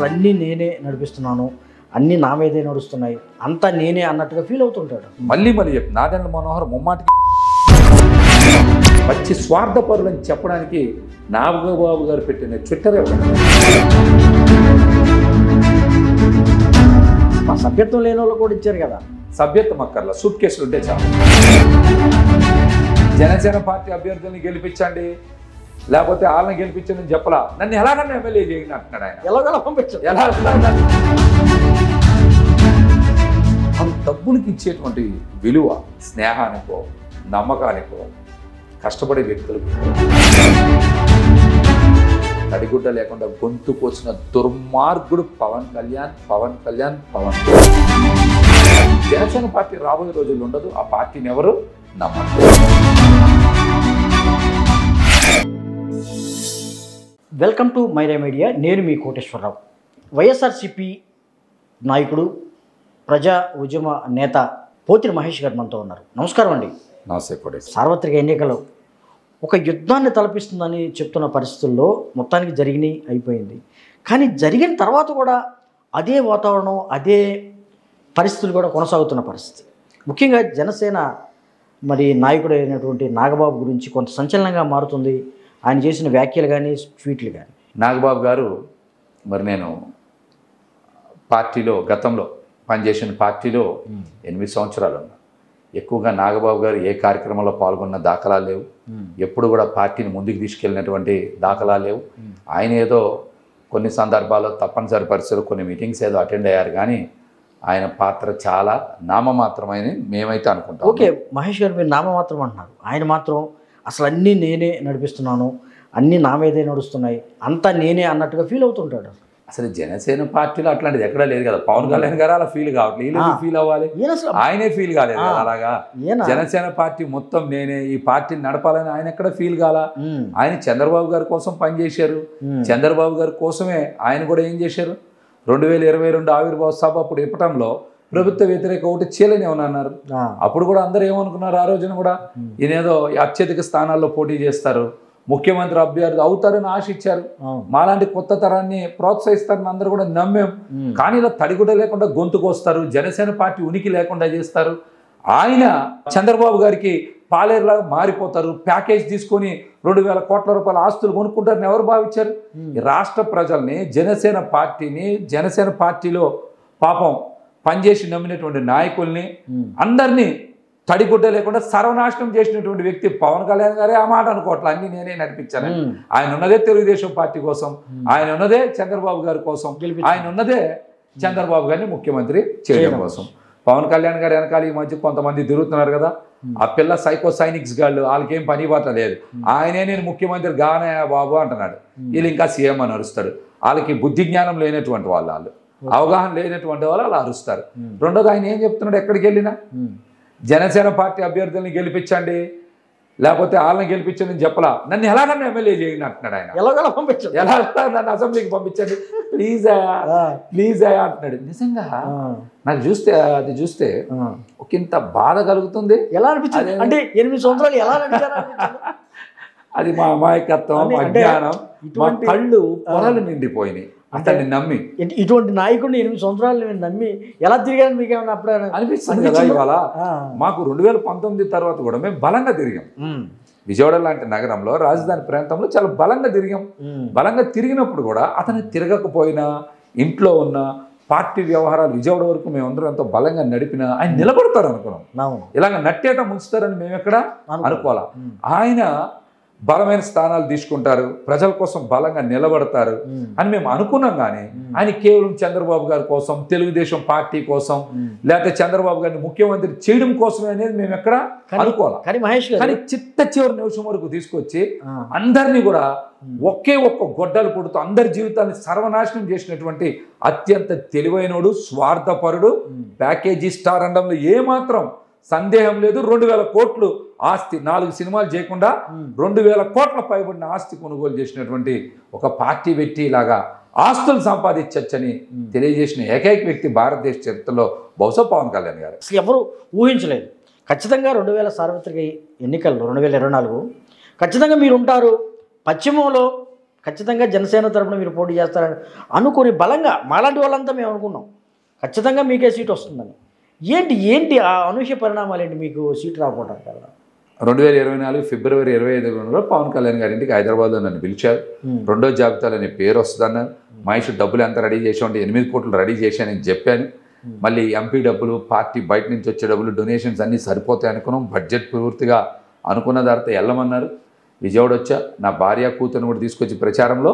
అసలు అన్నీ నేనే నడిపిస్తున్నాను, అన్నీ నా మీదే నడుస్తున్నాయి, అంతా నేనే అన్నట్టుగా ఫీల్ అవుతుంటాడు. మళ్ళీ చెప్పి నాదెండ్ల మనోహర్ ముమ్మాటికి మంచి స్వార్థపరులని చెప్పడానికి నాగబాబు గారు పెట్టిన ట్విట్టర్ సభ్యత్వం లేని వాళ్ళు కూడా ఇచ్చారు కదా. సభ్యత్వం అక్కర్లా, సూట్ కేసులు ఉంటే చాలు. జనసేన పార్టీ అభ్యర్థుల్ని గెలిపించండి, లేకపోతే వాళ్ళని గెలిపించండి చెప్పలా. నన్ను ఎలాగన్నా ఎమ్మెల్యే చేయండి అంటున్నాడు ఆయన. ఎలాగలా పంపించారు. ఎలా డబ్బులకి ఇచ్చేటువంటి విలువ స్నేహానికో నమ్మకానికో కష్టపడే వ్యక్తులకు తడిగుడ్డ లేకుండా గొంతు కోసిన దుర్మార్గుడు పవన్ కళ్యాణ్. జనసేన పార్టీ రాబోయే రోజుల్లో ఉండదు. ఆ పార్టీని ఎవరు నమ్మరు. Welcome to Myra media. నేను మీ కోటేశ్వరరావు. వైఎస్ఆర్సీపీ నాయకుడు, ప్రజా ఉద్యమ నేత పోతిరి మహేష్ గారు మనతో ఉన్నారు. నమస్కారం అండి. నమస్తే కోటేశ్వర. సార్వత్రిక ఎన్నికలు ఒక యుద్ధాన్ని తలపిస్తుందని చెప్తున్న పరిస్థితుల్లో మొత్తానికి అయిపోయింది. కానీ జరిగిన తర్వాత కూడా అదే వాతావరణం, అదే పరిస్థితులు కూడా కొనసాగుతున్న పరిస్థితి. ముఖ్యంగా జనసేన నాయకుడు అయినటువంటి నాగబాబు గురించి కొంత సంచలనంగా మారుతుంది. ఆయన చేసిన వ్యాఖ్యలు కానీ ట్వీట్లు కానీ. నాగబాబు గారు నేను పార్టీలో గతంలో పనిచేసిన పార్టీలో 8 సంవత్సరాలు ఉన్నా. ఎక్కువగా నాగబాబు గారు ఏ కార్యక్రమంలో పాల్గొన్న దాఖలాలు లేవు. ఎప్పుడు కూడా పార్టీని ముందుకు తీసుకెళ్ళినటువంటి దాఖలాలు లేవు. ఆయన ఏదో కొన్ని సందర్భాల్లో తప్పనిసరి పరిస్థితులు కొన్ని మీటింగ్స్ ఏదో అటెండ్ అయ్యారు, కానీ ఆయన పాత్ర చాలా నామమాత్రమైన మేమైతే అనుకుంటాం. ఓకే మహేష్ గారు, మీరు నామమాత్రం అంటున్నారు. ఆయన మాత్రం అసలు అన్నీ నేనే నడిపిస్తున్నాను, అన్నీ నా మీదే నడుస్తున్నాయి, అంతా నేనే అన్నట్టుగా ఫీల్ అవుతుంటాడు. అసలు జనసేన పార్టీలో అట్లాంటిది ఎక్కడా లేదు కదా. పవన్ కళ్యాణ్ గారు అలా ఫీల్ కావట్లేదు. వీళ్ళు ఫీల్ అవ్వాలి, ఆయనే ఫీల్ కాలేదు కదా. అలాగా జనసేన పార్టీ మొత్తం నేనే, ఈ పార్టీని నడపాలని ఆయన ఎక్కడ ఫీల్ కాల. ఆయన చంద్రబాబు గారి కోసం పనిచేశారు. చంద్రబాబు గారి కోసమే ఆయన కూడా ఏం చేశారు, 2022 ఆవిర్భావ సభ అప్పుడు ఇప్పటంలో ప్రభుత్వ వ్యతిరేక ఓటు చేయలేని ఏమన్నారు. అప్పుడు కూడా అందరూ ఏమనుకున్నారు, ఆ రోజున కూడా ఈయనేదో అత్యధిక స్థానాల్లో పోటీ చేస్తారు, ముఖ్యమంత్రి అభ్యర్థి అవుతారని ఆశ ఇచ్చారు. మాలాంటి కొత్త తరాన్ని ప్రోత్సహిస్తారని అందరూ కూడా నమ్మాం. కానీ ఇలా తడిగుడ్డ లేకుండా గొంతుకొస్తారు, జనసేన పార్టీ ఉనికి లేకుండా చేస్తారు. ఆయన చంద్రబాబు గారికి పాలేరులాగా మారిపోతారు, ప్యాకేజ్ తీసుకొని 2,000 కోట్ల రూపాయల ఆస్తులు కొనుక్కుంటారని ఎవరు భావించారు? రాష్ట్ర ప్రజల్ని, జనసేన పార్టీని, జనసేన పార్టీలో పాపం పనిచేసి నమ్మినటువంటి నాయకుల్ని అందరినీ తడిగుడ్డ లేకుండా సర్వనాశనం చేసినటువంటి వ్యక్తి పవన్ కళ్యాణ్ గారే. ఆ మాట అనుకోవట్లే, అన్ని నేనే నడిపించాను. ఆయన ఉన్నదే తెలుగుదేశం పార్టీ కోసం, ఆయన ఉన్నదే చంద్రబాబు గారి కోసం, ఆయన ఉన్నదే చంద్రబాబు గారిని ముఖ్యమంత్రి చేయడం కోసం. పవన్ కళ్యాణ్ గారు వెనకాల ఈ మధ్య కొంతమంది తిరుగుతున్నారు కదా, ఆ పిల్ల సైకో సైనిక్స్ గాళ్ళు, వాళ్ళకేం పని బాట లేదు. ఆయనే నేను ముఖ్యమంత్రి గానే బాబు అంటున్నాడు. వీళ్ళు ఇంకా సీఎం అని అరుస్తాడు. వాళ్ళకి బుద్ధి జ్ఞానం లేనటువంటి వాళ్ళు, అవగాహన లేనటువంటి వాళ్ళు అలా అరుస్తారు. రెండోది ఆయన ఏం చెప్తున్నాడు, ఎక్కడికి వెళ్ళినా జనసేన పార్టీ అభ్యర్థుల్ని గెలిపించండి, లేకపోతే వాళ్ళని గెలిపించండి చెప్పలా. నన్ను ఎలాగన్నా ఎమ్మెల్యే చేయండి అంటున్నాడు ఆయన. ఎలాగలా పంపించాడు, ఎలా నన్ను అసెంబ్లీకి పంపించండి ప్లీజ్ అంటున్నాడు. నిజంగా నాకు చూస్తే ఒకంత బాధ కలుగుతుంది. ఎలా అనిపించింది అంటే 8 సంవత్సరాలు ఎలా అది మా అమాయకత్వం, అజ్ఞానం, మా కళ్ళు పొరలు నిండిపోయినాయి అతన్ని నమ్మి. ఇటువంటి నాయకుడిని 8 సంవత్సరాలు నేను నమ్మి ఎలా తిరిగాను మీకు ఏమన్నా అప్పుడు అనిపిస్తుంది కదా. ఇవాళ మాకు 2019 తర్వాత కూడా మేము బలంగా తిరిగాం. విజయవాడ లాంటి నగరంలో, రాజధాని ప్రాంతంలో చాలా బలంగా తిరిగాం. బలంగా తిరిగినప్పుడు కూడా అతను తిరగకపోయినా, ఇంట్లో ఉన్న పార్టీ వ్యవహారాలు విజయవాడ వరకు మేమందరం ఎంతో బలంగా నడిపినా ఆయన నిలబడతారు అనుకున్నాం. ఇలాగ నట్టేట ముంచుతారని మేము ఎక్కడ అనుకోవాలా. ఆయన బలమైన స్థానాలు తీసుకుంటారు, ప్రజల కోసం బలంగా నిలబడతారు అని మేము అనుకున్నాం. కానీ ఆయన కేవలం చంద్రబాబు గారి కోసం, తెలుగుదేశం పార్టీ కోసం, లేకపోతే చంద్రబాబు గారిని ముఖ్యమంత్రి చేయడం కోసమే అనేది మేము ఎక్కడ అనుకోవాలి. కానీ చివరి నిమిషం వరకు తీసుకొచ్చి అందరినీ కూడా ఒక్క గొడ్డలు పుడుతూ అందరి జీవితాన్ని సర్వనాశనం చేసినటువంటి అత్యంత తెలివైనడు, స్వార్థపరుడు, ప్యాకేజీ స్టార్ అనడంలో ఏమాత్రం సందేహం లేదు. 2,000 కోట్లు ఆస్తి, 4 సినిమాలు చేయకుండా 2,000 కోట్ల పైబడిన ఆస్తి కొనుగోలు చేసినటువంటి ఒక పార్టీ వ్యక్తి లాగా ఆస్తులు సంపాదించవచ్చని తెలియజేసిన ఏకైక వ్యక్తి భారతదేశ చరిత్రలో బహుశా పవన్ కళ్యాణ్ గారు. అసలు ఎవరు ఊహించలేదు. ఖచ్చితంగా 2000 సార్వత్రిక ఎన్నికల్లో 2024 ఖచ్చితంగా మీరు ఉంటారు. పశ్చిమంలో ఖచ్చితంగా జనసేన తరపున మీరు పోటీ చేస్తారని అనుకుని బలంగా మాలాంటి వాళ్ళంతా మేము అనుకున్నాం ఖచ్చితంగా మీకే సీట్ వస్తుందని. ఏంటి ఆ అనూహ్య పరిణామాలు ఏంటి మీకు సీట్ రాకపోవడానికి కారణం? 2024 ఫిబ్రవరి 25 పవన్ కళ్యాణ్ గారి ఇంటికి హైదరాబాద్లో నన్ను పిలిచారు. రెండో జాబితాలో నీ పేరు వస్తుందన్నారు. మహేష్ డబ్బులు ఎంత రెడీ చేసామంటే 8 కోట్లు రెడీ చేశానని చెప్పాను. మళ్ళీ ఎంపీ డబ్బులు, పార్టీ బయట నుంచి వచ్చే డబ్బులు, డొనేషన్స్ అన్నీ సరిపోతాయి అనుకున్నాం. బడ్జెట్ పూర్తిగా అనుకున్న తర్వాత వెళ్ళమన్నారు. విజయవాడ వచ్చా, నా భార్య కూతురుని కూడా తీసుకొచ్చి ప్రచారంలో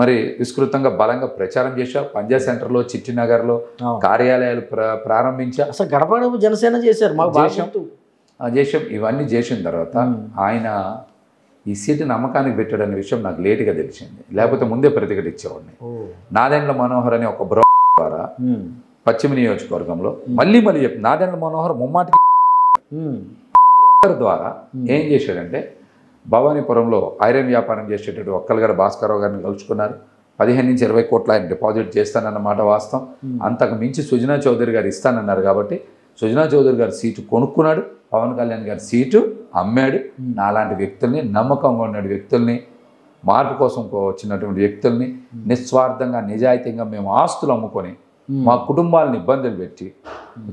మరి విస్తృతంగా బలంగా ప్రచారం చేశా. పంజా సెంటర్లో, చిట్టినగర్లో కార్యాలయాలు ప్రారంభించా. అసలు గడప జనసేన చేశారు, మాకు చేసాం. ఇవన్నీ చేసిన తర్వాత ఆయన ఈ సీటు నమ్మకానికి పెట్టాడనే విషయం నాకు లేటుగా తెలిసింది. లేకపోతే ముందే ప్రతిఘటించేవాడిని. నాదెండ్ల మనోహర్ అనే ఒక బ్రో ద్వారా పశ్చిమ నియోజకవర్గంలో మళ్ళీ చెప్పి నాదెండ్ల మనోహర్ ముమ్మాటికి బ్రోకర్ ద్వారా ఏం చేశాడంటే భవానీపురంలో ఐరన్ వ్యాపారం చేసేటట్టు ఒక్కలగడ భాస్కరరావు గారిని కలుసుకున్నారు. 15 నుంచి 20 కోట్ల ఆయన డిపాజిట్ చేస్తానన్నమాట వాస్తవం. అంతకు మించి సుజనా చౌదరి గారు ఇస్తానన్నారు కాబట్టి సుజనా చౌదరి గారి సీటు కొనుక్కున్నాడు. పవన్ కళ్యాణ్ గారి సీటు అమ్మాడు. నాలాంటి వ్యక్తుల్ని, నమ్మకంగా ఉన్న వ్యక్తుల్ని, మార్పు కోసం వచ్చినటువంటి వ్యక్తుల్ని నిస్వార్థంగా నిజాయితీగా మేము ఆస్తులు అమ్ముకొని మా కుటుంబాలను ఇబ్బందులు పెట్టి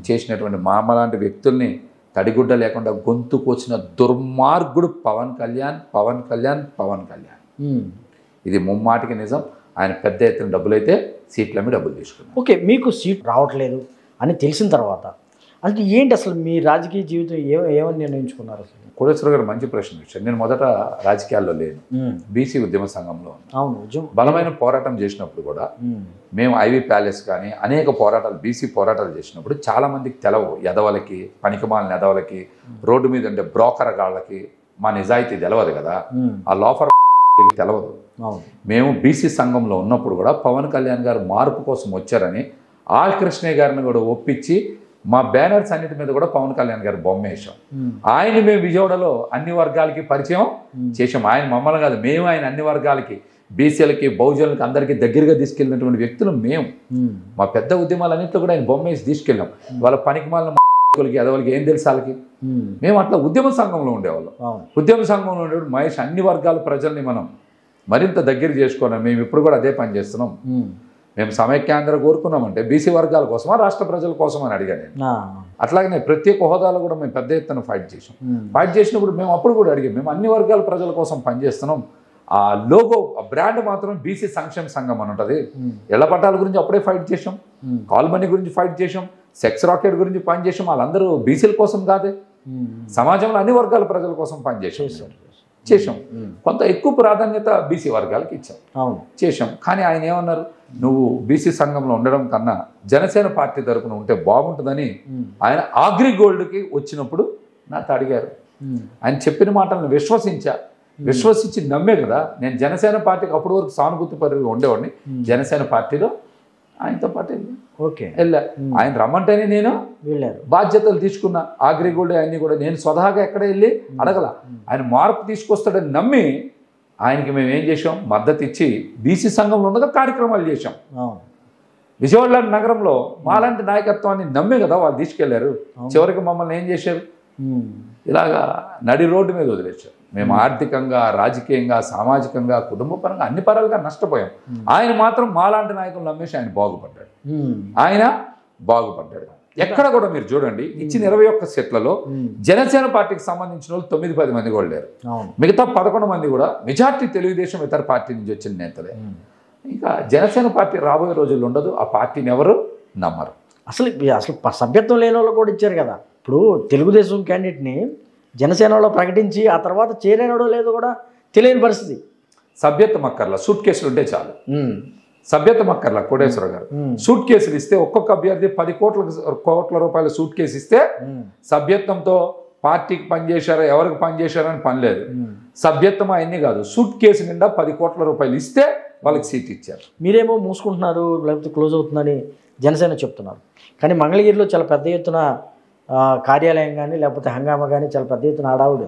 చేసినటువంటి మామలాంటి వ్యక్తుల్ని తడిగుడ్డ లేకుండా గొంతుకు వచ్చిన దుర్మార్గుడు పవన్ కళ్యాణ్. ఇది ముమ్మాటికి నిజం. ఆయన పెద్ద ఎత్తున డబ్బులైతే సీట్ల మీద డబ్బులు తీసుకున్నారు. ఓకే, మీకు సీట్ రావట్లేదు అని తెలిసిన తర్వాత అంటే ఏంటి అసలు మీ రాజకీయ జీవితం ఏమని నిర్ణయించుకున్నారు? అసలు కోటేశ్వర గారు మంచి ప్రశ్న ఇచ్చారు. నేను మొదట రాజకీయాల్లో లేను, బీసీ ఉద్యమ సంఘంలో అవును బలమైన పోరాటం చేసినప్పుడు కూడా మేము ఐవీ ప్యాలెస్ కానీ అనేక పోరాటాలు, బీసీ పోరాటాలు చేసినప్పుడు చాలా మందికి తెలవు. ఎదవలకి, పనికిమాలిన ఎదవలకి, రోడ్డు మీద ఉండే బ్రోకర్ గాళ్ళకి మా నిజాయితీ తెలవదు కదా, ఆ లోఫర్ తెలవదు. మేము బీసీ సంఘంలో ఉన్నప్పుడు కూడా పవన్ కళ్యాణ్ గారు మార్పు కోసం వచ్చారని ఆర్ కృష్ణయ్య గారిని కూడా ఒప్పించి మా బ్యానర్స్ అన్నిటి మీద కూడా పవన్ కళ్యాణ్ గారు బొమ్మ వేసాం. ఆయన మేము విజయవాడలో అన్ని వర్గాలకి పరిచయం చేసాం. ఆయన మమ్మల్ని కాదు, మేము ఆయన అన్ని వర్గాలకి, బీసీలకి, బహుజనులకి అందరికీ దగ్గరగా తీసుకెళ్ళినటువంటి వ్యక్తులు మేము. మా పెద్ద ఉద్యమాలన్నింటిలో కూడా ఆయన బొమ్మ వేసి తీసుకెళ్ళాం. వాళ్ళ పనికిమాలిన ఎదవలకి ఏం తెలుసు వాళ్ళకి. మేము అట్లా ఉద్యమ సంఘంలో ఉండేవాళ్ళం. ఉద్యమ సంఘంలో ఉండేవాడు మహేష్ అన్ని వర్గాల ప్రజల్ని మనం మరింత దగ్గర చేసుకున్నాం. మేము ఇప్పుడు కూడా అదే పని చేస్తున్నాం. మేము సమైక్యాంధ్ర కోరుకున్నామంటే బీసీ వర్గాల కోసమా, రాష్ట్ర ప్రజల కోసం అని అడిగాను నేను. అట్లాగనే ప్రత్యేక హోదాలో కూడా మేము పెద్ద ఎత్తున ఫైట్ చేసాం. ఫైట్ చేసినప్పుడు మేము అప్పుడు కూడా అడిగాం, మేము అన్ని వర్గాల ప్రజల కోసం పనిచేస్తున్నాం. ఆ లోగో, ఆ బ్రాండ్ మాత్రం బీసీ సంక్షేమ సంఘం అని ఉంటుంది. ఇళ్ల పట్టాల గురించి అప్పుడే ఫైట్ చేసాం, కాల్ మనీ గురించి ఫైట్ చేసాం, సెక్స్ రాకెట్ గురించి పనిచేసాం. వాళ్ళందరూ బీసీల కోసం కాదే, సమాజంలో అన్ని వర్గాల ప్రజల కోసం పనిచేసాం. కొంత ఎక్కువ ప్రాధాన్యత బీసీ వర్గాలకి ఇచ్చాం, చేసాం. కానీ ఆయన ఏమన్నారు, నువ్వు బీసీ సంఘంలో ఉండడం కన్నా జనసేన పార్టీ తరపున ఉంటే బాగుంటుందని ఆయన అగ్రిగోల్డ్కి వచ్చినప్పుడు నాతో అడిగారు. ఆయన చెప్పిన మాటలను విశ్వసించి నమ్మే కదా నేను జనసేన పార్టీకి అప్పటి వరకు సానుభూతి పరిగా ఉండేవాడిని. జనసేన పార్టీలో ఆయనతో పాటు వెళ్ళా. ఆయన రమ్మంటేనే నేను బాధ్యతలు తీసుకున్నా. అగ్రిగోల్డ్ అన్ని కూడా నేను స్వతహాగా ఎక్కడ వెళ్ళి అడగల. ఆయన మార్పు తీసుకొస్తాడని నమ్మి ఆయనకి మేము ఏం చేసాం, మద్దతు ఇచ్చి బీసీ సంఘంలో ఉండగా కార్యక్రమాలు చేసాం. విజయవాడ నగరంలో మాలాంటి నాయకత్వాన్ని నమ్మే కదా వాళ్ళు తీసుకెళ్లారు. చివరికి మమ్మల్ని ఏం చేశారు, ఇలాగా నడి రోడ్డు మీద వదిలేశారు. మేము ఆర్థికంగా, రాజకీయంగా, సామాజికంగా, కుటుంబపరంగా అన్ని పరాలుగా నష్టపోయాం. ఆయన మాత్రం మాలాంటి నాయకులు నమ్మేసి ఆయన బాగుపడ్డాడు. ఎక్కడ కూడా మీరు చూడండి, ఇచ్చిన 21 సెట్లలో జనసేన పార్టీకి సంబంధించిన వాళ్ళు 9-10 మంది కూడా లేరు. మిగతా 11 మంది కూడా మెజార్టీ తెలుగుదేశం ఇతర పార్టీ నుంచి వచ్చిన నేతలే. ఇంకా జనసేన పార్టీ రాబోయే రోజుల్లో ఉండదు. ఆ పార్టీని ఎవరు నమ్మరు. అసలు సభ్యత్వం లేని వాళ్ళు కూడా ఇచ్చారు కదా. ఇప్పుడు తెలుగుదేశం క్యాండిడేట్ని జనసేనలో ప్రకటించి ఆ తర్వాత చేరేనడో లేదో కూడా తెలియని పరిస్థితి. సభ్యత్వం అక్కర్లా, సూట్ కేసులు ఉంటే చాలు. సభ్యత్వం అక్కర్లా. కోటేశ్వర గారు సూట్ కేసులు ఇస్తే ఒక్కొక్క అభ్యర్థి 10 కోట్ల రూపాయల సూట్ కేసు ఇస్తే సభ్యత్వంతో పార్టీకి పనిచేశారా, ఎవరికి పనిచేశారా అని పని లేదు. సభ్యత్వం అవన్నీ కాదు, సూట్ కేసు నిండా 10 కోట్ల రూపాయలు ఇస్తే వాళ్ళకి సీట్ ఇచ్చారు. మీరేమో మూసుకుంటున్నారు, లేకపోతే క్లోజ్ అవుతుందని జనసేన చెప్తున్నారు. కానీ మంగళగిరిలో చాలా పెద్ద ఎత్తున కార్యాలయం కానీ లేకపోతే హంగామా కానీ చాలా పెద్ద ఎత్తున హడావుడి.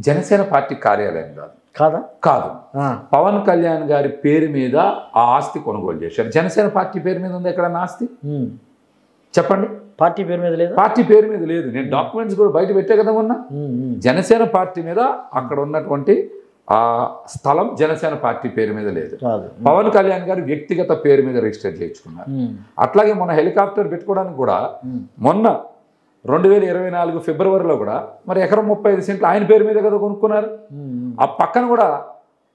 జనసేన పార్టీ కార్యాలయం కాదు, పవన్ కళ్యాణ్ గారి పేరు మీద ఆ ఆస్తి కొనుగోలు చేశారు. జనసేన పార్టీ పేరు మీద ఉంది ఎక్కడన్నా ఆస్తి చెప్పండి? పార్టీ పేరు మీద లేదు. పార్టీ పేరు మీద లేదు. నేను డాక్యుమెంట్స్ కూడా బయట పెట్టే కదా ఉన్నా. జనసేన పార్టీ మీద అక్కడ ఉన్నటువంటి ఆ స్థలం జనసేన పార్టీ పేరు మీద లేదు. పవన్ కళ్యాణ్ గారు వ్యక్తిగత పేరు మీద రిజిస్టర్ చేయించుకున్నారు. అట్లాగే మొన్న హెలికాప్టర్ పెట్టుకోవడానికి కూడా మొన్న 2024 ఫిబ్రవరిలో కూడా మరి ఎకరం 35 సెంట్లు ఆయన పేరు మీద కదా కొనుక్కున్నారు. ఆ పక్కన కూడా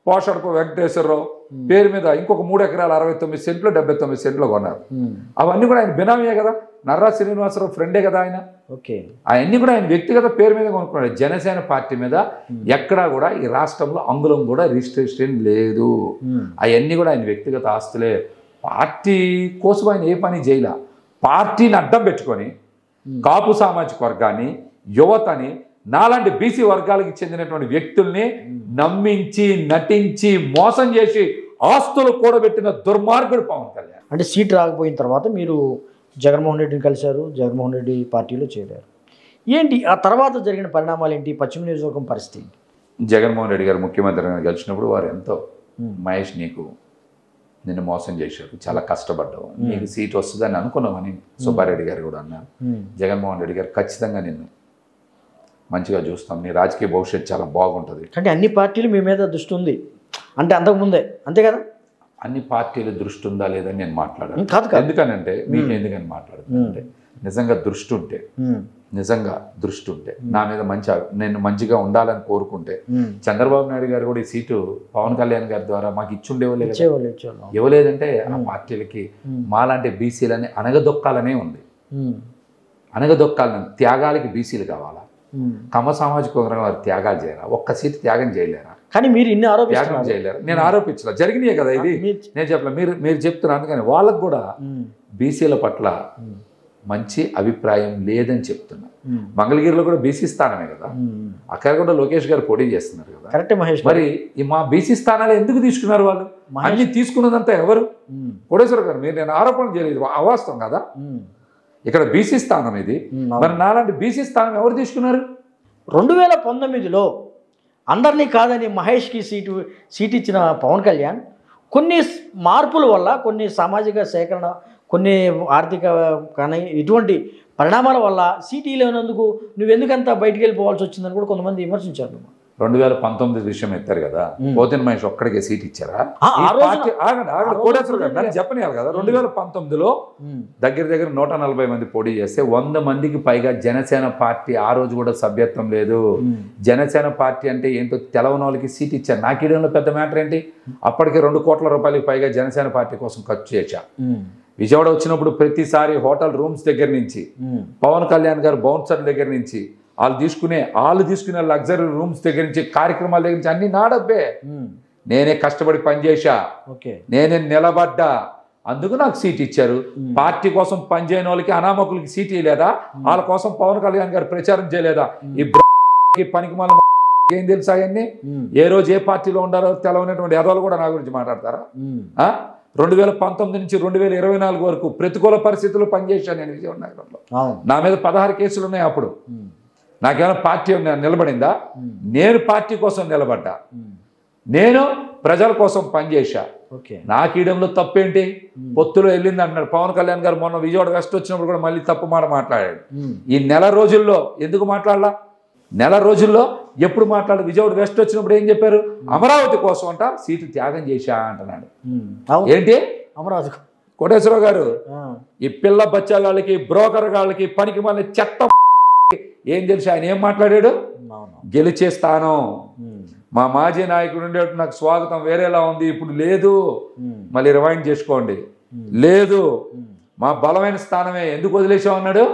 పోషడపు వెంకటేశ్వరరావు పేరు మీద ఇంకొక 3 ఎకరాల 69 సెంట్లు 79 సెంట్లు కొన్నారు. అవన్నీ కూడా ఆయన బినామీయే కదా. నర్రా శ్రీనివాసరావు ఫ్రెండే కదా ఆయన. అవన్నీ కూడా ఆయన వ్యక్తిగత పేరు మీద కొనుక్కున్నాడు. జనసేన పార్టీ మీద ఎక్కడా కూడా ఈ రాష్ట్రంలో అంగుళం కూడా రిజిస్ట్రేషన్ లేదు. అవన్నీ కూడా ఆయన వ్యక్తిగత ఆస్తులే. పార్టీ కోసం ఆయన ఏ పని చేయలే. పార్టీని అడ్డం పెట్టుకొని కాపు సామాజిక వర్గాన్ని, యువతని, నాలాంటి బీసీ వర్గాలకు చెందినటువంటి వ్యక్తుల్ని నమ్మించి నటించి మోసం చేసి ఆస్తులు కూడబెట్టిన దుర్మార్గుడు పవన్ కళ్యాణ్. అంటే సీట్ రాకపోయిన తర్వాత మీరు జగన్మోహన్ రెడ్డిని కలిశారు, జగన్మోహన్ రెడ్డి పార్టీలో చేరారు. ఏంటి ఆ తర్వాత జరిగిన పరిణామాలు ఏంటి? పశ్చిమ నియోజకవర్గం పరిస్థితి. జగన్మోహన్ రెడ్డి గారు ముఖ్యమంత్రిగా కలిసినప్పుడు వారు ఎంతో మహేష్ నిన్ను మోసం చేశారు, చాలా కష్టపడ్డావు, నీకు సీట్ వస్తుందని అనుకున్నామని సుబ్బారెడ్డి గారు కూడా అన్నారు. జగన్మోహన్ రెడ్డి గారు ఖచ్చితంగా నిన్ను మంచిగా చూస్తాం, నీ రాజకీయ భవిష్యత్తు చాలా బాగుంటుంది. అంటే అన్ని పార్టీలు మీ మీద దృష్టి ఉంది అంటే అంతకుముందే అంతే కదా? అన్ని పార్టీలు దృష్టి ఉందా లేదని నేను మాట్లాడాను. ఎందుకనంటే మీకు ఎందుకని మాట్లాడుతుంటే నిజంగా దృష్టి ఉంటే నా మీద నేను మంచిగా ఉండాలని కోరుకుంటే చంద్రబాబు నాయుడు గారు కూడా ఈ సీటు పవన్ కళ్యాణ్ గారి ద్వారా మాకు ఇచ్చుండేవాళ్ళు, ఇవ్వలేదంటే ఆ పార్టీలకి మాలాంటి బీసీలని అనగదొక్కాలనే ఉంది. అనగదొక్కాలని త్యాగాలకి బీసీలు కావాలా? కమ్మ సామాజిక వర్గం వారు త్యాగాలు చేయరా? ఒక్క సీటు త్యాగం చేయలేరా? కానీ మీరు ఇన్ని త్యాగం చేయలేరు. నేను ఆరోపించలే, జరిగినాయి కదా. ఇది నేను చెప్పలే, మీరు చెప్తున్నారు. కానీ వాళ్ళకు కూడా బీసీల పట్ల మంచి అభిప్రాయం లేదని చెప్తున్నా. మంగళగిరిలో కూడా బీసీ స్థానమే కదా, అక్కడ కూడా లోకేష్ గారు పోటీ చేస్తున్నారు కదా. కరెక్ట్ మహేష్. మరి మా బీసీ స్థానాలు ఎందుకు తీసుకున్నారు వాళ్ళు? అన్ని తీసుకున్నదంతా ఎవరు? కోటేశ్వర గారు, మీరు నేను ఆరోపణ చేయలేదు, అవాస్తవం కదా. ఇక్కడ బీసీ స్థానం ఇది. మరి నాలాంటి బీసీ స్థానం ఎవరు తీసుకున్నారు? 2019లో అందరినీ కాదని మహేష్కి సీట్ ఇచ్చిన పవన్ కళ్యాణ్ కొన్ని మార్పుల వల్ల, కొన్ని సామాజిక సేకరణ, కొన్ని ఆర్థిక కానీ ఇటువంటి పరిణామాల వల్ల సీట్ లేనందుకు నువ్వెందుకంతా బయటికి వెళ్ళిపోవాల్సి వచ్చిందని కూడా కొంతమంది విమర్శించారు. 2019 విషయం ఎత్తారు కదా, పోతిన మహేష్ ఒక్కడికే సీట్ ఇచ్చారా? చెప్పనియాలి కదా. 2019లో దగ్గర 140 మంది పోటీ చేస్తే 100 మందికి పైగా జనసేన పార్టీ ఆ రోజు కూడా సభ్యత్వం లేదు. జనసేన పార్టీ అంటే ఏంటో తెలవని వాళ్ళకి సీట్ ఇచ్చారు. నాకు ఇవ్వడంలో పెద్ద మ్యాటర్ ఏంటి? అప్పటికే 2 కోట్ల రూపాయలకి పైగా జనసేన పార్టీ కోసం ఖర్చు చేశా. విజయవాడ వచ్చినప్పుడు ప్రతిసారి హోటల్ రూమ్స్ దగ్గర నుంచి, పవన్ కళ్యాణ్ గారు బౌన్సర్ దగ్గర నుంచి, వాళ్ళు తీసుకునే లగ్జరీ రూమ్స్ దగ్గర నుంచి, కార్యక్రమాల దగ్గర నుంచి అన్ని నా డబ్బే. నేనే కష్టపడి పనిచేశా, నేనే నిలబడ్డా, అందుకు నాకు సీట్ ఇచ్చారు. పార్టీ కోసం పనిచేయని వాళ్ళకి, అనామకులకి సీట్ ఇవ్వలేదా? వాళ్ళ కోసం పవన్ కళ్యాణ్ గారు ప్రచారం చేయలేదా? ఈ పనికి మన ఏం తెలుసా? అవన్నీ ఏ రోజు ఏ పార్టీలో ఉండారో తెలవనటువంటి ఎదవలు కూడా నా గురించి మాట్లాడతారా? 2019 నుంచి 2024 వరకు ప్రతికూల పరిస్థితుల్లో పనిచేశాను నేను విజయవాడ నగరంలో. నా మీద 16 కేసులు ఉన్నాయి. అప్పుడు నాకేమైనా పార్టీ నిలబడిందా? నేను పార్టీ కోసం నిలబడ్డా, నేను ప్రజల కోసం పనిచేశా. నాకు ఇయడంలో తప్పేంటి? పొత్తులో వెళ్ళింది అంటున్నాడు పవన్ కళ్యాణ్ గారు. మొన్న విజయవాడ వెస్ట్ వచ్చినప్పుడు కూడా మళ్ళీ తప్పు మాట మాట్లాడాడు. ఈ నెల రోజుల్లో ఎందుకు మాట్లాడలా? నెల రోజుల్లో ఎప్పుడు మాట్లాడు? విజయవాడ వెస్ట్ వచ్చినప్పుడు ఏం చెప్పారు? అమరావతి కోసం అంట సీటు త్యాగం చేశా అంటున్నాడు. ఏంటి అమరావతి? కోటేశ్వరరావు గారు, ఈ పిల్ల బచ్చాగాళ్ళకి, బ్రోకర్ గాళ్ళకి, పనికి మళ్ళీ చట్టం ఏం తెలుసు? ఆయన ఏం మాట్లాడాడు? గెలిచే స్థానం మా మాజీ నాయకుడు ఉండేట్టు నాకు స్వాగతం వేరేలా ఉంది, ఇప్పుడు లేదు, మళ్ళీ రివైండ్ చేసుకోండి, లేదు, మా బలమైన స్థానమే, ఎందుకు వదిలేసామన్నాడు?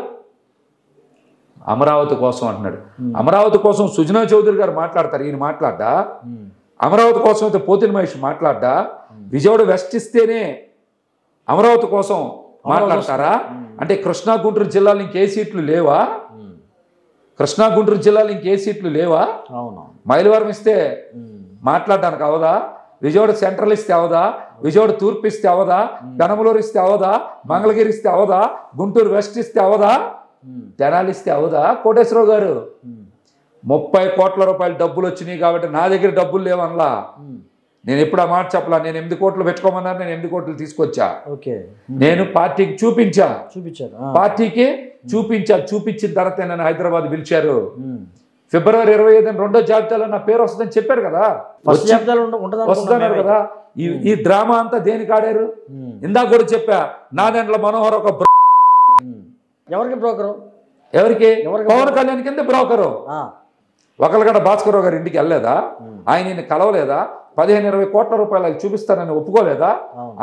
అమరావతి కోసం అంటున్నాడు. అమరావతి కోసం సుజనా చౌదరి గారు మాట్లాడతారు, ఈయన మాట్లాడ్డా? అమరావతి కోసం అయితే పోతిన మహేష్ మాట్లాడ్డా? విజయవాడ వెస్ట్ ఇస్తేనే అమరావతి కోసం మాట్లాడతారా? అంటే కృష్ణా గుంటూరు జిల్లాలో ఇంకే సీట్లు లేవా? కృష్ణా గుంటూరు జిల్లాలో ఇంకే సీట్లు లేవా? మైలవరం ఇస్తే మాట్లాడడానికి అవదా? విజయవాడ సెంట్రల్ ఇస్తే అవదా? విజయవాడ తూర్పు ఇస్తే అవదా? పెనమలూరు ఇస్తే అవదా? మంగళగిరి ఇస్తే అవదా? గుంటూరు వెస్ట్ ఇస్తే అవదా? తెనాలి ఇస్తే అవదా? కోటేశ్వరరావు గారు, 30 కోట్ల రూపాయలు డబ్బులు వచ్చినాయి కాబట్టి నా దగ్గర డబ్బులు లేవనలా. నేను ఎప్పుడు ఆ మాట చెప్పలా. నేను 8 కోట్లు పెట్టుకోమన్నారు, నేను 8 కోట్లు తీసుకొచ్చా. నేను పార్టీకి చూపించాను, పార్టీకి చూపించిన తర్వాత నన్ను హైదరాబాద్ పిలిచారు. ఫిబ్రవరి 25 రెండో జాబితాలో నా పేరు వస్తుందని చెప్పారు కదా, వస్తున్నారు కదా. ఈ డ్రామా అంతా దేనికి ఆడారు? ఇందాక కూడా చెప్పా, నాదెండ్ల మనోహర్ ఒక ఎవరికి బ్రోకరు? ఎవరికి? పవన్ కళ్యాణ్ కింద బ్రోకరు. ఒకళ్ళగడ్డ భాస్కరరావు గారి ఇంటికి వెళ్ళలేదా? ఆయన కలవలేదా? 15-20 కోట్ల రూపాయలు చూపిస్తానని ఒప్పుకోలేదా?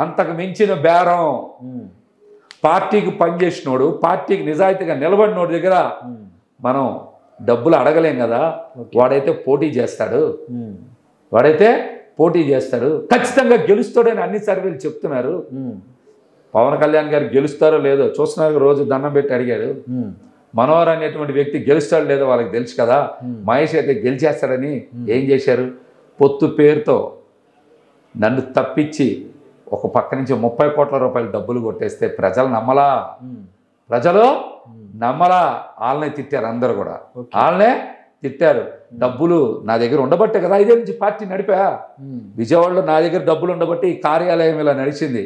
అంతకు మించిన బేరం. పార్టీకి పనిచేసినోడు, పార్టీకి నిజాయితీగా నిలబడినోడి దగ్గర మనం డబ్బులు అడగలేం కదా. వాడైతే పోటీ చేస్తాడు, ఖచ్చితంగా గెలుస్తాడని అన్ని సర్వేలు చెప్తున్నారు. పవన్ కళ్యాణ్ గారు గెలుస్తారో లేదో చూస్తున్నారు, రోజు దండం పెట్టి అడిగారు. మనోహర్ అనేటువంటి వ్యక్తి గెలుస్తాడో లేదో వాళ్ళకి తెలుసు కదా. మహేష్ అయితే గెలిచేస్తాడని ఏం చేశారు? పొత్తు పేరుతో నన్ను తప్పించి ఒక పక్క నుంచి 30 కోట్ల రూపాయలు డబ్బులు కొట్టేస్తే ప్రజలు నమ్మలా. వాళ్ళనే తిట్టారు, అందరూ కూడా వాళ్ళనే తిట్టారు. డబ్బులు నా దగ్గర ఉండబట్టే కదా 5 ఏళ్ళ నుంచి పార్టీ నడిపా. విజయవాడలో నా దగ్గర డబ్బులు ఉండబట్టి ఈ కార్యాలయం ఇలా నడిచింది.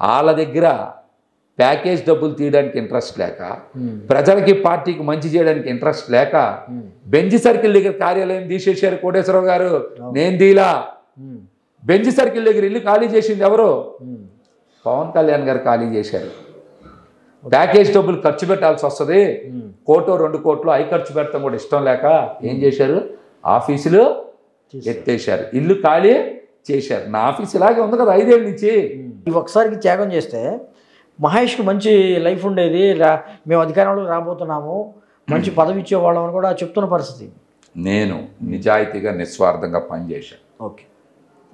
వాళ్ళ దగ్గర ప్యాకేజ్ డబ్బులు తీయడానికి ఇంట్రెస్ట్ లేక, ప్రజలకి పార్టీకి మంచి చేయడానికి ఇంట్రెస్ట్ లేక బెంజి సర్కిల్ దగ్గర కార్యాలయం తీసేశారు కోటేశ్వరరావు గారు. నేను దీలా. బెంజి సర్కిల్ దగ్గర ఇల్లు ఖాళీ చేసింది ఎవరు? పవన్ కళ్యాణ్ గారు ఖాళీ చేశారు. ప్యాకేజ్ డబ్బులు ఖర్చు పెట్టాల్సి వస్తుంది, 1-2 కోట్లు అవి ఖర్చు పెడతాం కూడా ఇష్టం లేక ఏం చేశారు? ఆఫీసులు ఎత్తేసారు, ఇల్లు ఖాళీ చేశారు. నా ఆఫీస్ ఇలాగే ఉంది కదా 5 ఏళ్ళ నుంచి. ఒకసారికి త్యాగం చేస్తే మహేష్కి మంచి లైఫ్ ఉండేది, మేము అధికారంలోకి రాబోతున్నాము, మంచి పదవి ఇచ్చేవాళ్ళం అని కూడా చెప్తున్న పరిస్థితి. నేను నిజాయితీగా నిస్వార్థంగా పనిచేశాను. ఓకే.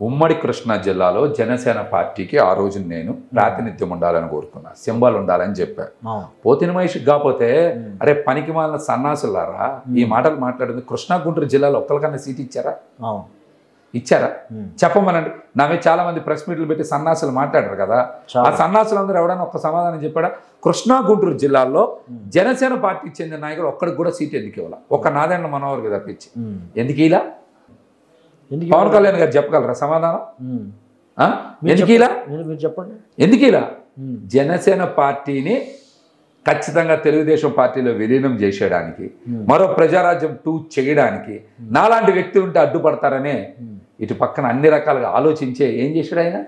ఉమ్మడి కృష్ణా జిల్లాలో జనసేన పార్టీకి ఆ రోజు నేను ప్రాతినిధ్యం ఉండాలని కోరుకున్నా, సింబల్ ఉండాలని చెప్పా. పోతిన మహేష్కి కాకపోతే అరే పనికి మాలిన సన్నాసులారా ఈ మాటలు మాట్లాడింది. కృష్ణా గుంటూరు జిల్లాలో ఒక్కరికన్నా సీట్ ఇచ్చారా? చెప్పమనండి. నా మీద చాలా మంది ప్రెస్ మీట్లు పెట్టి సన్నాసులు మాట్లాడారు కదా. ఆ సన్నాసులు అందరూ ఎవడన్నా ఒక్క సమాధానం చెప్పాడా? కృష్ణా గుంటూరు జిల్లాలో జనసేన పార్టీకి చెందిన నాయకులు ఒక్కడికి కూడా సీట్ ఎందుకు ఇవ్వాల? ఒక్క నాదెండ్ల మనోహర్కి తప్పించి ఎందుకు ఇలా? పవన్ కళ్యాణ్ గారు చెప్పగలరా సమాధానం? ఎందుకు ఇలా? చెప్పండి. ఎందుకు ఇలా? జనసేన పార్టీని ఖచ్చితంగా తెలుగుదేశం పార్టీలో విలీనం చేసేయడానికి, మరో ప్రజారాజ్యం 2 చేయడానికి నాలాంటి వ్యక్తి ఉంటే అడ్డుపడతారనే ఇటు పక్కన అన్ని రకాలుగా ఆలోచించే ఏం చేశాడు ఆయన?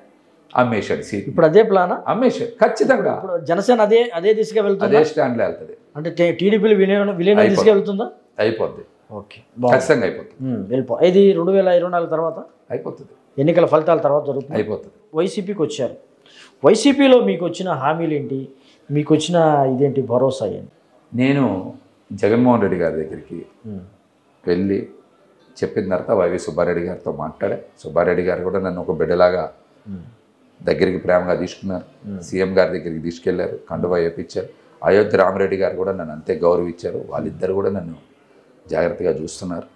అమ్మేశాడు సీట్. ఇప్పుడు అదే ప్లాన్ అమ్మేశాడు. ఖచ్చితంగా జనసేన అదే దిశగా వెళ్తుంది, అదే స్టాండ్లో వెళ్తుంది. అంటే టీడీపీ విలీనం దిశగా వెళ్తుందా? అయిపోద్ది. ఓకే, ఖచ్చితంగా అయిపోతుంది. ఇది 2024 తర్వాత అయిపోతుంది. ఎన్నికల ఫలితాల తర్వాత జరుగుతుంది. అయిపోతుంది. వైసీపీకి వచ్చారు. వైసీపీలో మీకు వచ్చిన హామీలు ఏంటి? మీకు వచ్చిన ఇదేంటి భరోసా ఏంటి? నేను జగన్మోహన్ రెడ్డి గారి దగ్గరికి వెళ్ళి చెప్పిన తర్వాత వైవి సుబ్బారెడ్డి గారితో మాట్లాడా. సుబ్బారెడ్డి గారు కూడా నన్ను ఒక బిడ్డలాగా దగ్గరికి ప్రేమగా తీసుకున్నారు. సీఎం గారి దగ్గరికి తీసుకెళ్లారు, కండువా వేయించారు. అయోధ్య రామరెడ్డి గారు కూడా నన్ను అంతే గౌరవించారు. వాళ్ళిద్దరు కూడా నన్ను జాగ్రత్తగా చూస్తున్నారు.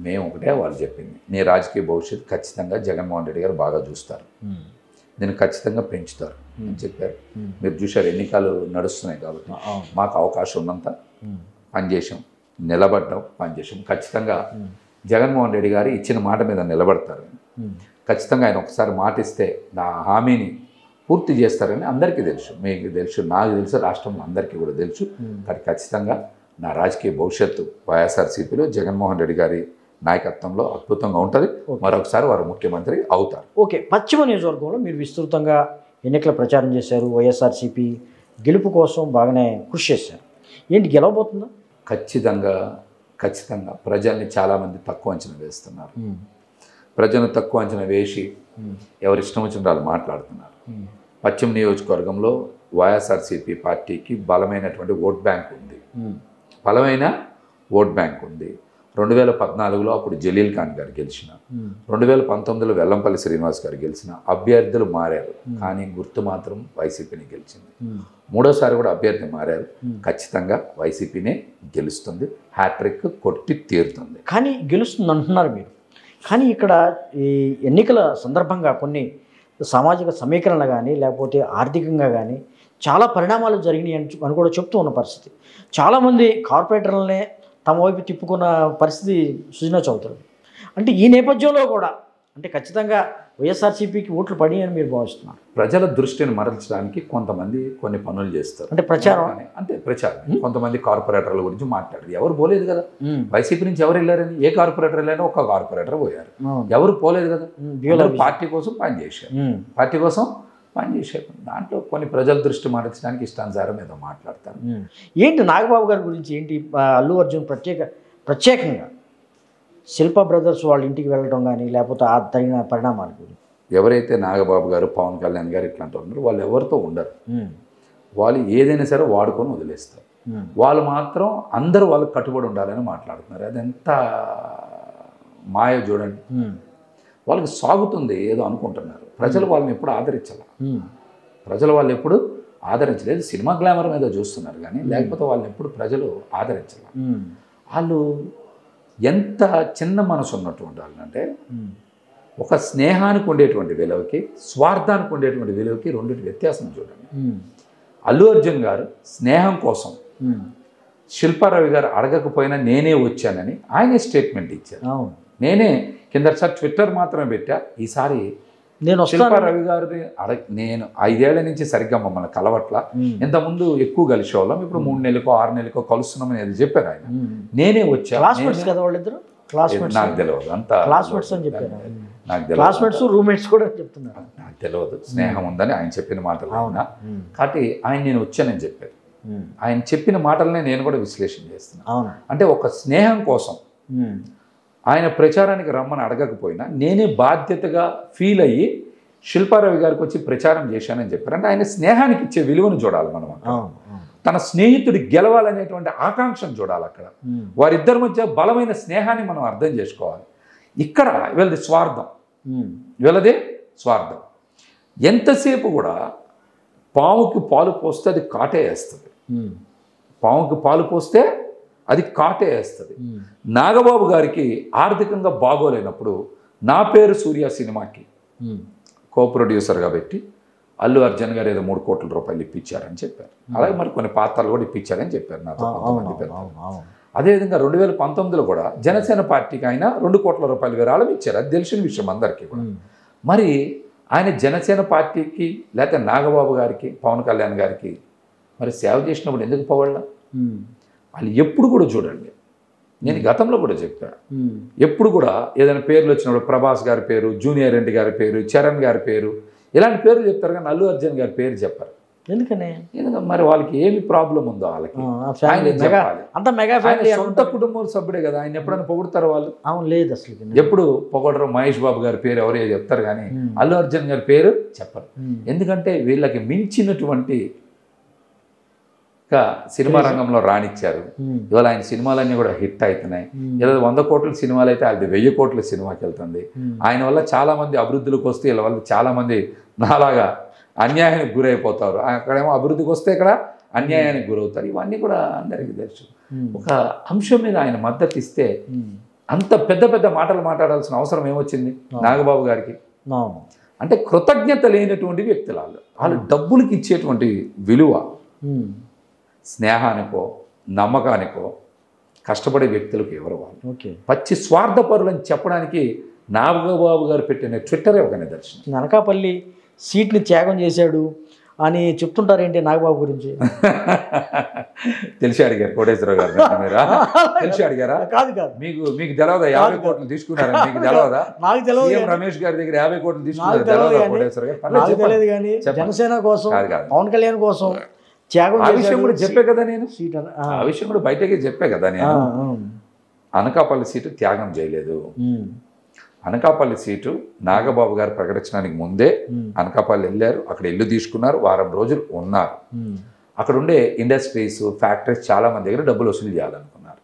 మేము ఒకటే వాళ్ళు చెప్పింది, నీ రాజకీయ భవిష్యత్తు ఖచ్చితంగా జగన్మోహన్ రెడ్డి గారు బాగా చూస్తారు, నేను ఖచ్చితంగా పెంచుతారు అని చెప్పారు. మీరు చూశారు, ఎన్నికలు నడుస్తున్నాయి కాబట్టి మాకు అవకాశం ఉన్నంత పనిచేసాం, నిలబడ్డాం, పనిచేసాం. ఖచ్చితంగా జగన్మోహన్ రెడ్డి గారు ఇచ్చిన మాట మీద నిలబడతారు. ఖచ్చితంగా ఆయన ఒకసారి మాట ఇస్తే నా హామీని పూర్తి చేస్తారని అందరికీ తెలుసు, మీకు తెలుసు, నాకు తెలుసు, రాష్ట్రంలో అందరికీ కూడా తెలుసు. కానీ ఖచ్చితంగా నా రాజకీయ భవిష్యత్తు వైఎస్ఆర్సీపీలో జగన్మోహన్ రెడ్డి గారి నాయకత్వంలో అద్భుతంగా ఉంటుంది. మరొకసారి వారు ముఖ్యమంత్రి అవుతారు. ఓకే, పశ్చిమ నియోజకవర్గంలో మీరు విస్తృతంగా ఎన్నికల ప్రచారం చేశారు. వైఎస్ఆర్సీపీ గెలుపు కోసం బాగానే కృషి చేశారు. ఏంటి గెలవబోతుందా? ఖచ్చితంగా ప్రజల్ని చాలామంది తక్కువ అంచనా వేస్తున్నారు. ప్రజలను తక్కువ అంచనా వేసి ఎవరి ఇష్టం వచ్చిన వాళ్ళు మాట్లాడుతున్నారు. పశ్చిమ నియోజకవర్గంలో వైఎస్ఆర్సీపీ పార్టీకి బలమైనటువంటి ఓట్ బ్యాంక్ ఉంది, బలమైన ఓట్ బ్యాంక్ ఉంది. 2014లో అప్పుడు జలీల్ ఖాన్ గారు గెలిచిన, 2019లో వెల్లంపల్లి శ్రీనివాస్ గారు గెలిచిన. అభ్యర్థులు మారారు కానీ గుర్తు మాత్రం వైసీపీని గెలిచింది. మూడోసారి కూడా అభ్యర్థి మారారు. ఖచ్చితంగా వైసీపీనే గెలుస్తుంది, హ్యాట్రిక్ కొట్టి తీరుతుంది. కానీ గెలుస్తుంది అంటున్నారు మీరు. కానీ ఇక్కడ ఈ ఎన్నికల సందర్భంగా కొన్ని సామాజిక సమీకరణ కానీ లేకపోతే ఆర్థికంగా కానీ చాలా పరిణామాలు జరిగినాయి అని కూడా చెప్తూ ఉన్న పరిస్థితి. చాలామంది కార్పొరేటర్లనే తమ వైపు తిప్పుకున్న పరిస్థితి సుజనా చౌదరి. అంటే ఈ నేపథ్యంలో కూడా అంటే ఖచ్చితంగా వైఎస్ఆర్సీపీకి ఓట్లు పడినాయని మీరు భావిస్తున్నారు? ప్రజల దృష్టిని మరల్చడానికి కొంతమంది కొన్ని పనులు చేస్తారు. అంటే ప్రచారం, అంటే ప్రచారం. కొంతమంది కార్పొరేటర్ల గురించి మాట్లాడారు. ఎవరు పోలేదు కదా, వైసీపీ నుంచి ఎవరు వెళ్ళారని? ఏ కార్పొరేటర్ వెళ్ళారో ఒక కార్పొరేటర్ పోయారు, ఎవరు పోలేదు కదా. పార్టీ కోసం పనిచేశారు, పార్టీ కోసం పనిచేశారు. దాంట్లో కొన్ని ప్రజల దృష్టి మరల్చడానికి ఇష్టానుసారం ఏదో మాట్లాడతారు. ఏంటి నాగబాబు గారి గురించి ఏంటి అల్లు అర్జున్ ప్రత్యేకంగా శిల్పా బ్రదర్స్ వాళ్ళ ఇంటికి వెళ్ళడం కానీ లేకపోతే ఆ తగిన పరిణామాల గురించి? ఎవరైతే నాగబాబు గారు, పవన్ కళ్యాణ్ గారు ఇట్లాంటి ఉన్నారు, వాళ్ళు ఎవరితో ఉండరు. వాళ్ళు ఏదైనా సరే వాడుకొని వదిలేస్తారు. వాళ్ళు మాత్రం అందరూ వాళ్ళకి కట్టుబడి ఉండాలని మాట్లాడుతున్నారు. అది ఎంత మాయ చూడండి. వాళ్ళకి సాగుతుంది ఏదో అనుకుంటున్నారు. ప్రజలు వాళ్ళని ఎప్పుడు ఆదరించాల, ప్రజలు వాళ్ళు ఎప్పుడు ఆదరించలేదు. సినిమా గ్లామర్ మీద చూస్తున్నారు కానీ లేకపోతే వాళ్ళని ఎప్పుడు ప్రజలు ఆదరించాల. వాళ్ళు ఎంత చిన్న మనసు ఉన్నటువంటి వాళ్ళంటే ఒక స్నేహానికి ఉండేటువంటి విలువకి, స్వార్థానికి ఉండేటువంటి విలువకి రెండింటి వ్యత్యాసం చూడండి. అల్లు అర్జున్ గారు స్నేహం కోసం శిల్పారావు గారు అడగకపోయినా నేనే వచ్చానని ఆయనే స్టేట్మెంట్ ఇచ్చారు. నేనే కిందసారి ట్విట్టర్ మాత్రమే పెట్టా, ఈసారి శిల్పారావు గారిని నేను 5 ఏళ్ల నుంచి సరిగ్గా మమ్మల్ని కలవట్ల, ఇంతకుముందు ఎక్కువ కలిసేవాళ్ళం, ఇప్పుడు 3 నెలలకో 6 నెలలకో కలుస్తున్నామని అది చెప్పారు ఆయన. నేనే వచ్చా. నాకు తెలియదు అంత, నాకు తెలియదు స్నేహం ఉందని ఆయన చెప్పిన మాటలు. కాబట్టి ఆయన నేను వచ్చానని చెప్పారు. ఆయన చెప్పిన మాటలనే నేను కూడా విశ్లేషణ చేస్తున్నాను. అంటే ఒక స్నేహం కోసం ఆయన ప్రచారానికి రమ్మని అడగకపోయినా నేనే బాధ్యతగా ఫీల్ అయ్యి శిల్పారావు గారికి వచ్చి ప్రచారం చేశానని చెప్పారు. అంటే ఆయన స్నేహానికి ఇచ్చే విలువను చూడాలి మనం. తన స్నేహితుడి గెలవాలనేటువంటి ఆకాంక్షను చూడాలి. అక్కడ వారిద్దరి మధ్య బలమైన స్నేహాన్ని మనం అర్థం చేసుకోవాలి. ఇక్కడ వీళ్ళది స్వార్థం, వీళ్ళదే స్వార్థం. ఎంతసేపు కూడా పాముకి పాలు పోస్తే అది కాటే వేస్తుంది, పాముకి పాలు పోస్తే అది కాటే వేస్తుంది. నాగబాబు గారికి ఆర్థికంగా బాగోలేనప్పుడు నా పేరు సూర్య సినిమాకి కో ప్రొడ్యూసర్గా పెట్టి అల్లు అర్జున్ గారు ఏదో 3 కోట్ల రూపాయలు ఇప్పించారని చెప్పారు. అలాగే మరి కొన్ని పాత్రలు కూడా ఇప్పించారని చెప్పారు నాతో కొంతమంది పెద్దలు. అదేవిధంగా 2019లో కూడా జనసేన పార్టీకి ఆయన 2 కోట్ల రూపాయలు విరాళం ఇచ్చారు. అది తెలిసిన విషయం అందరికీ కూడా. మరి ఆయన జనసేన పార్టీకి లేకపోతే నాగబాబు గారికి, పవన్ కళ్యాణ్ గారికి మరి సేవ చేసినప్పుడు ఎందుకు పోవాళ్ళ? వాళ్ళు ఎప్పుడు కూడా చూడండి, నేను గతంలో కూడా చెప్పాను, ఎప్పుడు కూడా ఏదైనా పేర్లు వచ్చినప్పుడు ప్రభాస్ గారి పేరు, జూనియర్ ఎన్టీ గారి పేరు, చరణ్ గారి పేరు, ఇలాంటి పేర్లు చెప్తారు కానీ అల్లు అర్జున్ గారి పేరు చెప్పారు. ఎందుకంటే మరి వాళ్ళకి ఏమి ప్రాబ్లం ఉందో వాళ్ళకి సొంత కుటుంబ సభ్యుడే కదా. ఆయన ఎప్పుడైనా పొగుడతారు వాళ్ళు? లేదు, అసలు ఎప్పుడు పొగడరు. మహేష్ బాబు గారి పేరు ఎవరే చెప్తారు కానీ అల్లు అర్జున్ గారి పేరు చెప్పరు. ఎందుకంటే వీళ్ళకి మించినటువంటి సినిమా రంగంలో రాణించారు. ఇవాళ ఆయన సినిమాలన్నీ కూడా హిట్ అవుతున్నాయి. ఇలా 100 కోట్ల సినిమాలు అయితే అది 1000 కోట్ల సినిమాకి వెళ్తుంది. ఆయన వల్ల చాలా మంది అభివృద్ధిలోకి వస్తే వీళ్ళ వల్ల చాలా మంది నాలాగా అన్యాయానికి గురైపోతారు. అక్కడేమో అభివృద్ధికి వస్తే ఇక్కడ అన్యాయానికి గురవుతారు. ఇవన్నీ కూడా అందరికీ తెలుసు. ఒక అంశం మీద ఆయన మద్దతు ఇస్తే అంత పెద్ద పెద్ద మాటలు మాట్లాడాల్సిన అవసరం ఏమొచ్చింది నాగబాబు గారికి? అంటే కృతజ్ఞత లేనటువంటి వ్యక్తులు వాళ్ళు డబ్బులకి ఇచ్చేటువంటి విలువ స్నేహానికో నమ్మకానికో కష్టపడే వ్యక్తులకు ఎవరు వాళ్ళు? పచ్చి స్వార్థపరులని చెప్పడానికి నాగబాబు గారు పెట్టిన ట్విట్టరే ఒక నిదర్శనం. అనకాపల్లి సీట్ని త్యాగం చేశాడు అని చెప్తుంటారేంటి నాగబాబు గురించి? తెలిసి అడిగారు కోటేశ్వరరావు గారు, తెలిసి అడిగారా? కాదు కాదు, మీకు తెలవదా 50 కోట్లు తీసుకున్నారని? మీకు తెలవదా? నాకు తెలియదు. రమేష్ గారి దగ్గర 50 కోట్లు తీసుకున్నారు, తెలవదా కోటేశ్వర గారు? తెలియదు కానీ జనసేన కోసం, పవన్ కళ్యాణ్ కోసం ఆ విషయం కూడా చెప్పే కదా నేను, ఆ విషయం కూడా బయటకే చెప్పే కదా నేను. అనకాపల్లి సీటు త్యాగం చేయలేదు. అనకాపల్లి సీటు నాగబాబు గారు ప్రకటించడానికి ముందే అనకాపల్లి వెళ్ళారు, అక్కడ ఇల్లు తీసుకున్నారు, వారం రోజులు ఉన్నారు. అక్కడ ఉండే ఇండస్ట్రీస్, ఫ్యాక్టరీస్ చాలా మంది దగ్గర డబ్బులు వసూలు చేయాలనుకున్నారు.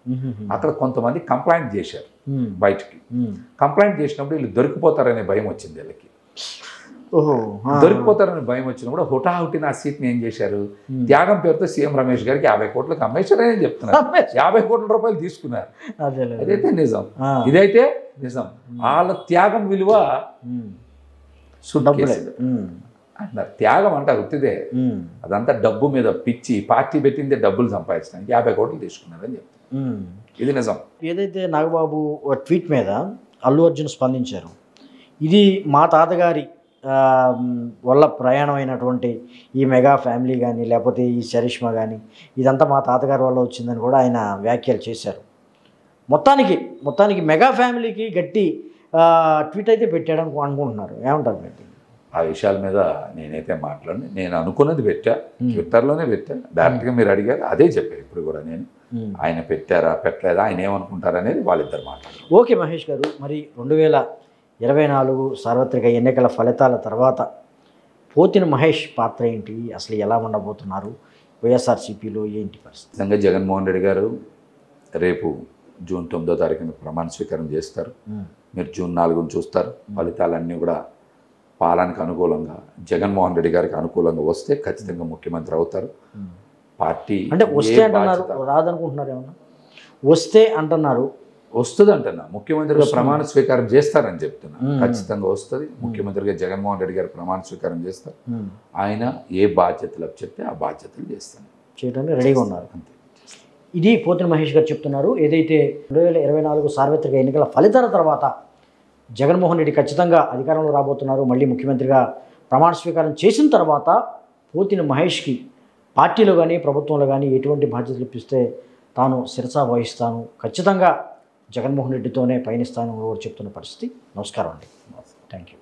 అక్కడ కొంతమంది కంప్లైంట్ చేశారు బయటికి. కంప్లైంట్ చేసినప్పుడు వీళ్ళు దొరికిపోతారనే భయం వచ్చింది వీళ్ళకి. దొరికిపోతారని భయం వచ్చినప్పుడు హుటాహుటిన ఆ సీట్ని ఏం చేశారు, త్యాగం పేరుతో సీఎం రమేష్ గారికి 50 కోట్లకు అమ్మేశారని చెప్తున్నారు. 50 కోట్ల రూపాయలు తీసుకున్నారు. అదైతే నిజం, ఇదైతే నిజం. వాళ్ళ త్యాగం విలువ అంటారు. త్యాగం అంటారు ఉత్తిదే, అదంతా డబ్బు మీద పిచ్చి. పార్టీ పెట్టిందే డబ్బులు సంపాదించడానికి 50 కోట్లు తీసుకున్నారని చెప్తున్నారు. ఇది నిజం. ఏదైతే నాగబాబు ట్వీట్ మీద అల్లు అర్జున్ స్పందించారు, ఇది మా తాతగారి వల్ల ప్రయాణం అయినటువంటి ఈ మెగా ఫ్యామిలీ కానీ లేకపోతే ఈ చరిష్మా కానీ ఇదంతా మా తాతగారి వల్ల వచ్చిందని కూడా ఆయన వ్యాఖ్యలు చేశారు. మొత్తానికి మెగా ఫ్యామిలీకి గట్టి ట్వీట్ అయితే పెట్టాడని అనుకుంటున్నారు. ఏమంటారు మీరు? ఆ విషయాల మీద నేనైతే మాట్లాడి నేను అనుకున్నది పెట్టా, ట్విట్టర్లోనే పెట్టా. డైరెక్ట్గా మీరు అడిగారు, అదే చెప్పారు. ఇప్పుడు కూడా నేను ఆయన పెట్టారా పెట్టలేదా, ఆయన ఏమనుకుంటారనేది వాళ్ళిద్దరు మాట్లాడారు. ఓకే మహేష్ గారు, మరి 2024 సార్వత్రిక ఎన్నికల ఫలితాల తర్వాత పోతిన మహేష్ పాత్ర ఏంటి, అసలు ఎలా ఉండబోతున్నారు, వైఎస్ఆర్సీపీలో ఏంటి పరిస్థితి? నిజంగా జగన్మోహన్ రెడ్డి గారు రేపు జూన్ 9వ తారీఖున ప్రమాణ స్వీకారం చేస్తారు. మీరు జూన్ 4న చూస్తారు. ఫలితాలన్నీ కూడా పాలనకు అనుకూలంగా, జగన్మోహన్ రెడ్డి గారికి అనుకూలంగా వస్తే ఖచ్చితంగా ముఖ్యమంత్రి అవుతారు. పార్టీ అంటే వస్తే అంటున్నారు, రాదనుకుంటున్నారు ఏమన్నా? వస్తే అంటున్నారు, వస్తుంది అంటున్నా. ముఖ్యమంత్రిగా ప్రమాణ స్వీకారం చేస్తారని చెప్తున్నా. ఖచ్చితంగా వస్తుంది. ముఖ్యమంత్రిగా జగన్మోహన్ రెడ్డి గారు ప్రమాణ స్వీకారం చేస్తారు. ఆయన ఏ బాధ్యతలు చెప్తే ఆ బాధ్యతలు చేయడానికి రెడీగా ఉన్నారు. అంతే. ఇది పోతిన మహేష్ గారు చెప్తున్నారు. ఏదైతే 2024 సార్వత్రిక ఎన్నికల ఫలితాల తర్వాత జగన్మోహన్ రెడ్డి ఖచ్చితంగా అధికారంలో రాబోతున్నారు. మళ్ళీ ముఖ్యమంత్రిగా ప్రమాణ స్వీకారం చేసిన తర్వాత పోతిన మహేష్కి పార్టీలో కానీ ప్రభుత్వంలో కానీ ఎటువంటి బాధ్యతలు ఇప్పిస్తే తాను శిరసా వహిస్తాను, ఖచ్చితంగా జగన్మోహన్ రెడ్డితోనే పయనిస్తాను కూడా చెప్తున్న పరిస్థితి. నమస్కారం అండి. Thank you.